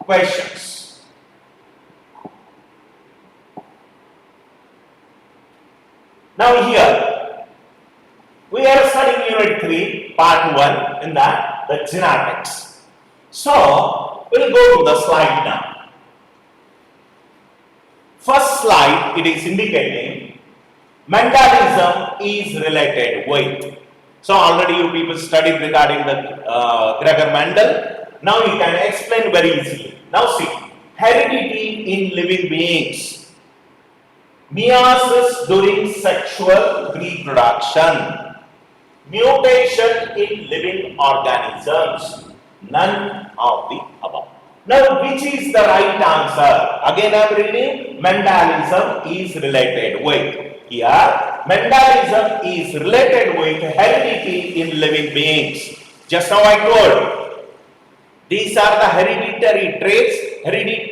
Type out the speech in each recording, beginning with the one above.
questions. Now here we are studying unit 3 part 1 in that the genetics. So we'll go to the slide now. First slide, it is indicating Mendelism is related with. So already you people studied regarding the Gregor Mendel. Now you can explain very easily. Now see, heredity in living beings, meiosis during sexual reproduction, mutation in living organisms, none of the above. Now, which is the right answer? Again, I am reading. Mendelism is related with. Here, Mendelism is related with heredity in living beings. Just now I told, these are the hereditary traits.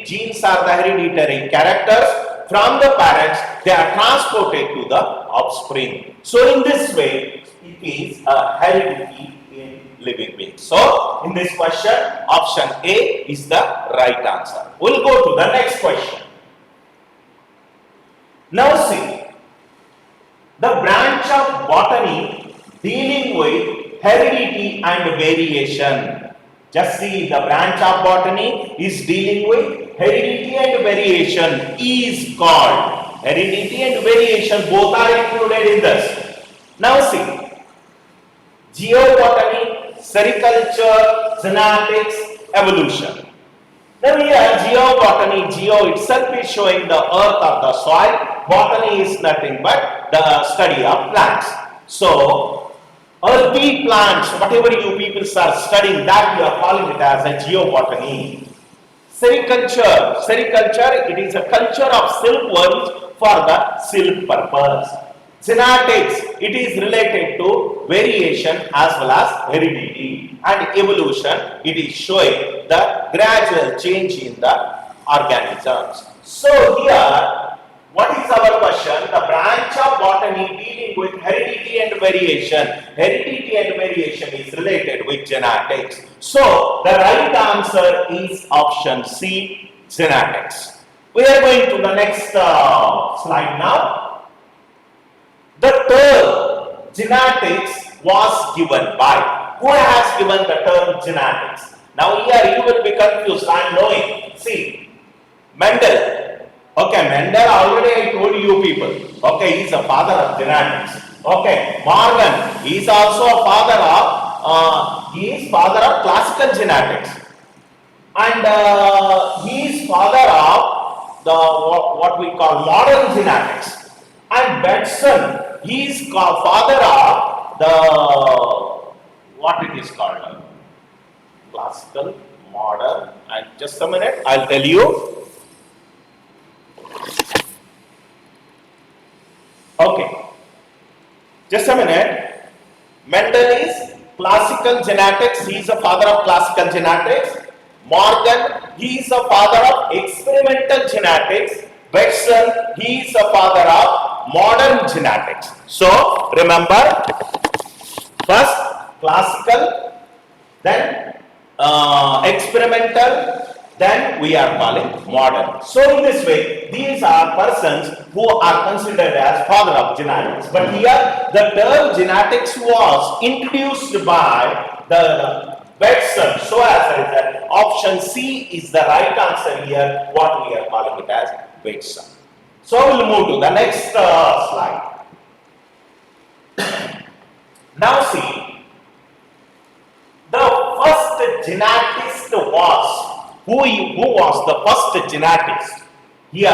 Genes are the hereditary characters. From the parents, they are transported to the offspring. So, in this way, it is a heredity in living beings. So, in this question, option A is the right answer. We'll go to the next question. Now see, the branch of botany dealing with heredity and variation. Just see, the branch of botany is dealing with heredity and variation is called. Heredity and variation both are included in this. Now see, geobotany, sericulture, genetics, evolution. Now here geobotany, geo itself is showing the earth or the soil. Botany is nothing but the study of plants. So earthy plants, whatever you people are studying, that we are calling it as a geobotany. Sericulture, it is a culture of silkworms for the silk purpose. Genetics, it is related to variation as well as heredity, and evolution, it is showing the gradual change in the organisms. So here, what is our question? The branch of botany dealing with heredity and variation. Heredity and variation is related with genetics. So the right answer is option C, genetics. We are going to the next slide now. The term genetics was given by. Who has given the term genetics? Now here you will be confused. I am knowing. See, Mendel. Okay, Mendel already I told you people. Okay, he is a father of genetics. Okay, Morgan, he is also a father of classical genetics, and he is father of the what we call modern genetics. And Batson, he is father of the what it is called classical, modern, and just a minute, I'll tell you. Okay, just a minute. Mendel is classical genetics, he is a father of classical genetics. Morgan, he is a father of experimental genetics. Batson, he is a father of modern genetics. So, remember, first classical, then experimental, then we are calling modern. So in this way, these are persons who are considered as father of genetics. But here, the term genetics was introduced by the Batson. So as a result, option C is the right answer here, what we are calling it as Batson. So we'll move to the next slide. Now see, the first genetist was, who was the first genetist? Here,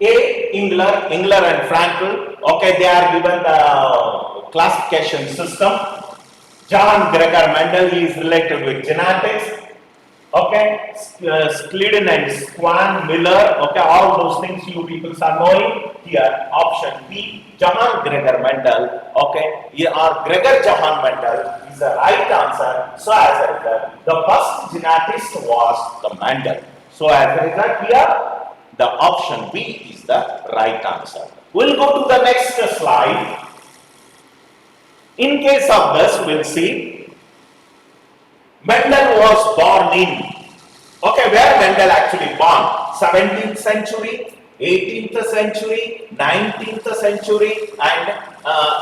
A. Engler and Frankel. Okay, they are given the classification system. John Gregor Mendel, he is related with genetics. Okay, Schleiden and Swan, Miller. Okay, all those things you people are knowing. Here, option B, Johann Gregor Mendel. Okay, here are Gregor Johann Mendel is the right answer. So as a result, the first genetist was the Mendel. So as a result, here the option B is the right answer. We'll go to the next slide. In case of this, we'll see Mendel was born in. Okay, where Mendel actually born? 17th century, 18th century, 19th century, and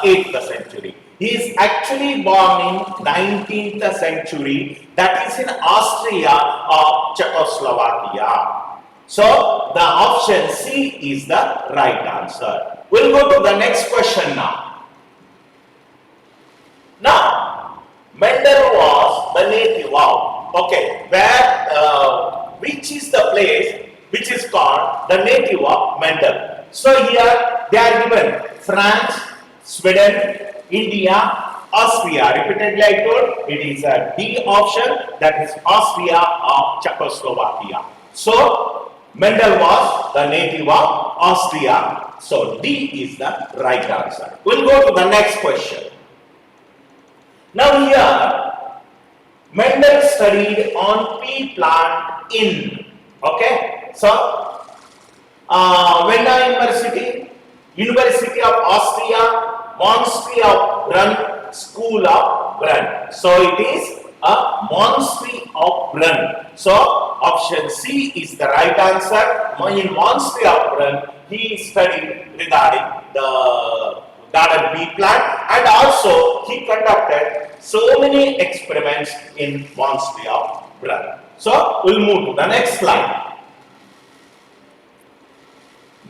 8th century. He is actually born in 19th century, that is in Austria or Czechoslovakia. So the option C is the right answer. We'll go to the next question now. Now, Mendel was the native of, okay, where, which is the place which is called the native of Mendel. So here they are given France, Sweden, India, Austria. Repeatedly I told, it is a D option, that is Austria or Czechoslovakia. So Mendel was the native of Austria. So D is the right answer. We'll go to the next question. Now here, Mendel studied on pea plant in, okay, so Vienna University, University of Austria, Monastery of Brunn, School of Brunn. So it is a Monastery of Brunn. So option C is the right answer. In Monastery of Brunn, he studied regarding the garden pea plant, and also he conducted so many experiments in Monastery of Brunn. So we'll move to the next slide.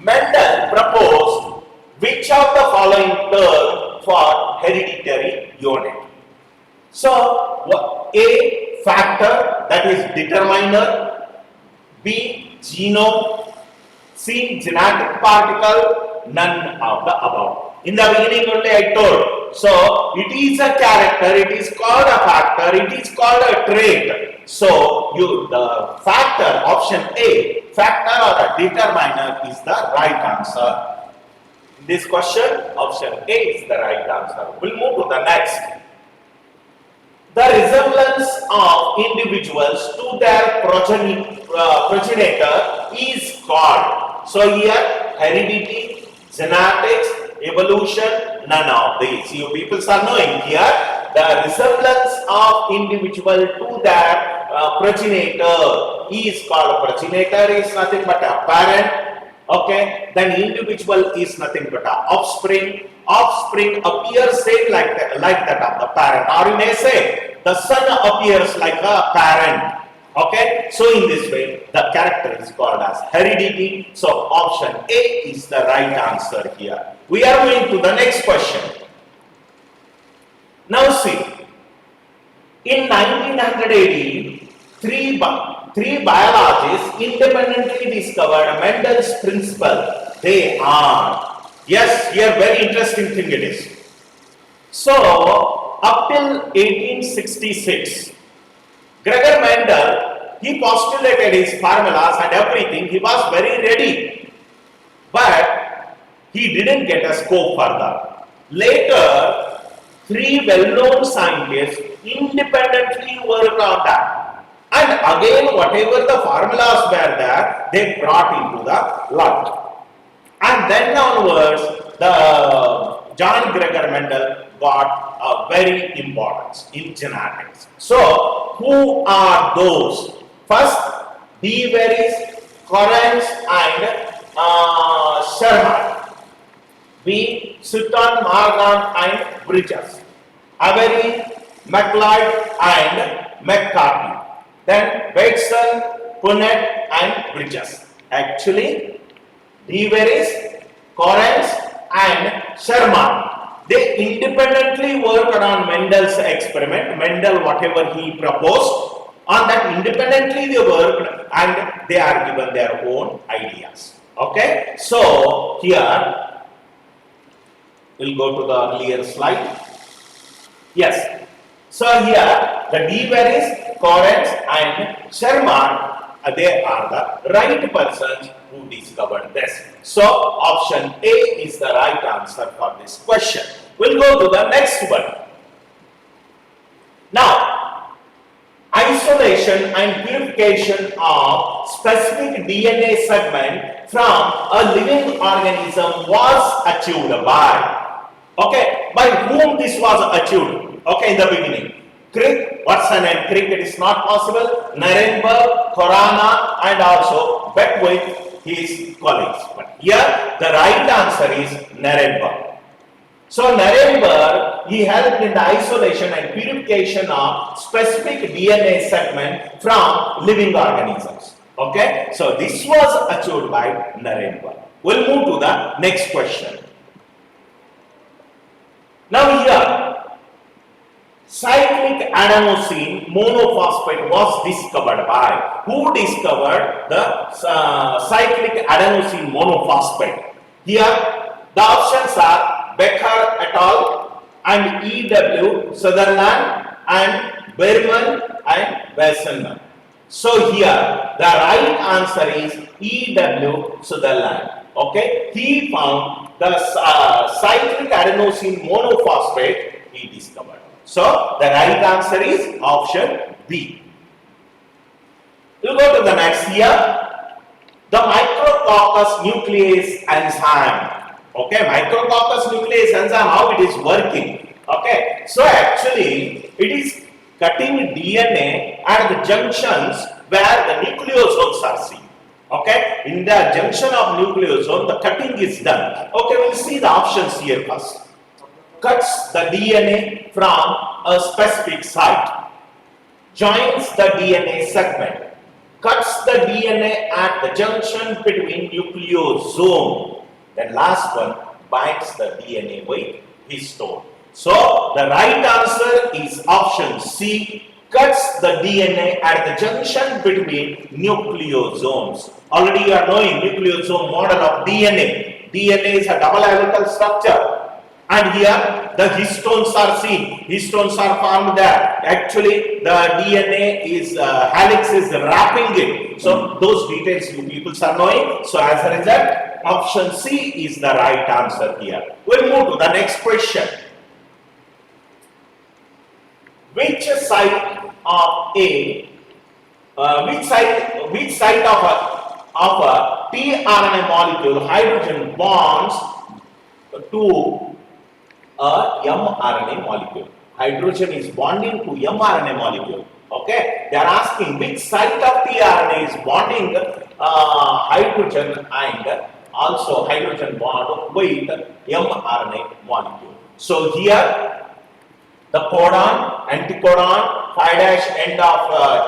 Mendel proposed which of the following term for hereditary unit? So A, factor, that is determiner, B, genome, C, genetic particle, none of the above. In the beginning only I told, so it is a character, it is called a factor, it is called a trait. So the factor, option A, factor or a determiner is the right answer. In this question, option A is the right answer. We'll move to the next. The resemblance of individuals to their progenitor is called. So here, heredity, genetics, evolution, none of these. You people are knowing here, the resemblance of individual to their progenitor is called. Progenitor is nothing but a parent. Okay, then individual is nothing but a offspring. Offspring appears same like that of the parent, or you may say the son appears like a parent. Okay, so in this way the character is called as heredity. So option A is the right answer here. We are going to the next question. Now see, in 1980, three biologists independently discovered Mendel's principle. They are, yes, here very interesting thing it is. So up till 1866, Gregor Mendel, he postulated his formulas and everything. He was very ready, but he didn't get a scope further. Later, three well-known scientists independently worked on that. And again, whatever the formulas were there, they brought into the light. And then onwards, the John Gregor Mendel got a very importance in genetics. So, who are those? First, De Vries, Correns and Sherman. B. Sutton, Morgan and Bridges. Avery, MacLeod and McCarthy. Then Bateson, Punnett and Bridges. Actually, De Vries, Correns and Sherman, they independently worked on Mendel's experiment. Mendel, whatever he proposed, on that independently they worked and they are given their own ideas. Okay, so here we'll go to the earlier slide. Yes, so here the De Vries, Correns and Sherman, they are the right persons who discovered this. So option A is the right answer for this question. We'll go to the next one. Now, isolation and purification of specific DNA segment from a living organism was achieved by, okay, by whom this was achieved? Okay, in the beginning, Crick, what's the name? Crick, it is not possible. Nuremberg, Corona, and also Beckwith, his colleagues. But here, the right answer is Nuremberg. So Nuremberg, he helped in the isolation and purification of specific DNA segment from living organisms. Okay, so this was achieved by Nuremberg. We'll move to the next question. Now here, cyclic adenosine monophosphate was discovered by, who discovered the cyclic adenosine monophosphate? Here, the options are Becker et al. And E.W. Sutherland and Berman and Weissenman. So here, the right answer is E.W. Sutherland. Okay, he found the cyclic adenosine monophosphate he discovered. So the right answer is option B. We'll go to the next here. The micrococcus nuclease enzyme. Okay, micrococcus nuclease enzyme, how it is working. Okay, so actually it is cutting DNA at the junctions where the nucleosomes are seen. Okay, in the junction of nucleosome, the cutting is done. Okay, we'll see the options here first. Cuts the DNA from a specific site, joins the DNA segment, cuts the DNA at the junction between nucleosome. The last one binds the DNA with histone. So the right answer is option C. Cuts the DNA at the junction between nucleosomes. Already you are knowing nucleosome model of DNA. DNA is a double helical structure. And here the histones are seen. Histones are formed there. Actually the DNA is, helix is wrapping it. So those details you people are knowing. So as a result, option C is the right answer here. We'll move to the next question. Which site of a which site of a tRNA molecule hydrogen bonds to a mRNA molecule? Hydrogen is bonding to mRNA molecule. Okay, they are asking which site of tRNA is bonding hydrogen and also hydrogen bond with mRNA molecule. So here the codon, anticodon, 5' end of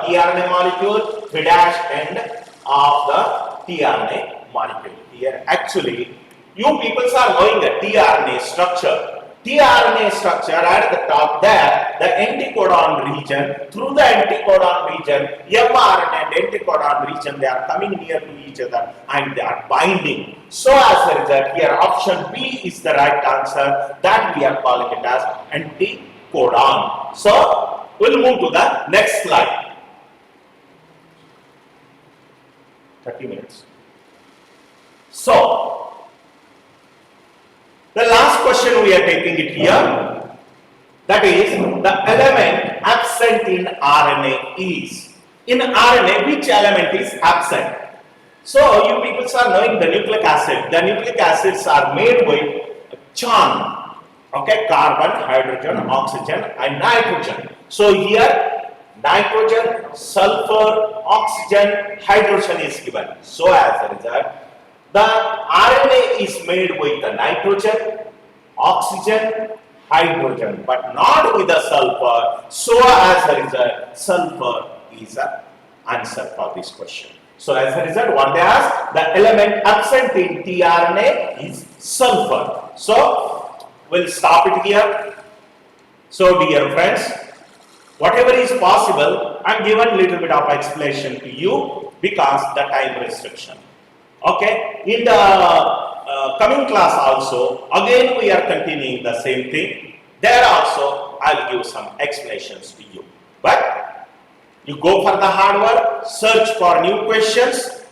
tRNA molecule, 3' end of the tRNA molecule. Here actually you people are knowing the tRNA structure. tRNA structure at the top there, the anticodon region, through the anticodon region, mRNA and anticodon region, they are coming near to each other and they are binding. So as a result, here option B is the right answer, that we are calling it as anticodon. So we'll move to the next slide. 30 minutes. So the last question we are taking it here, that is the element absent in RNA is. In RNA, which element is absent? So you people are knowing the nucleic acid. The nucleic acids are made with CHON. Okay, carbon, hydrogen, oxygen and nitrogen. So here nitrogen, sulfur, oxygen, hydrogen is given. So as a result, the RNA is made with the nitrogen, oxygen, hydrogen, but not with the sulfur. So as a result, sulfur is the answer for this question. So as a result, what they ask, the element absent in tRNA is sulfur. So we'll stop it here. So dear friends, whatever is possible, I am given a little bit of explanation to you because the time restriction. Okay, in the coming class also, again we are continuing the same thing. There also I will give some explanations to you. But you go for the hard work, search for new questions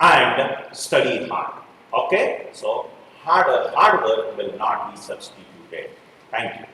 and study hard. Okay, so hard work will not be substituted. Thank you.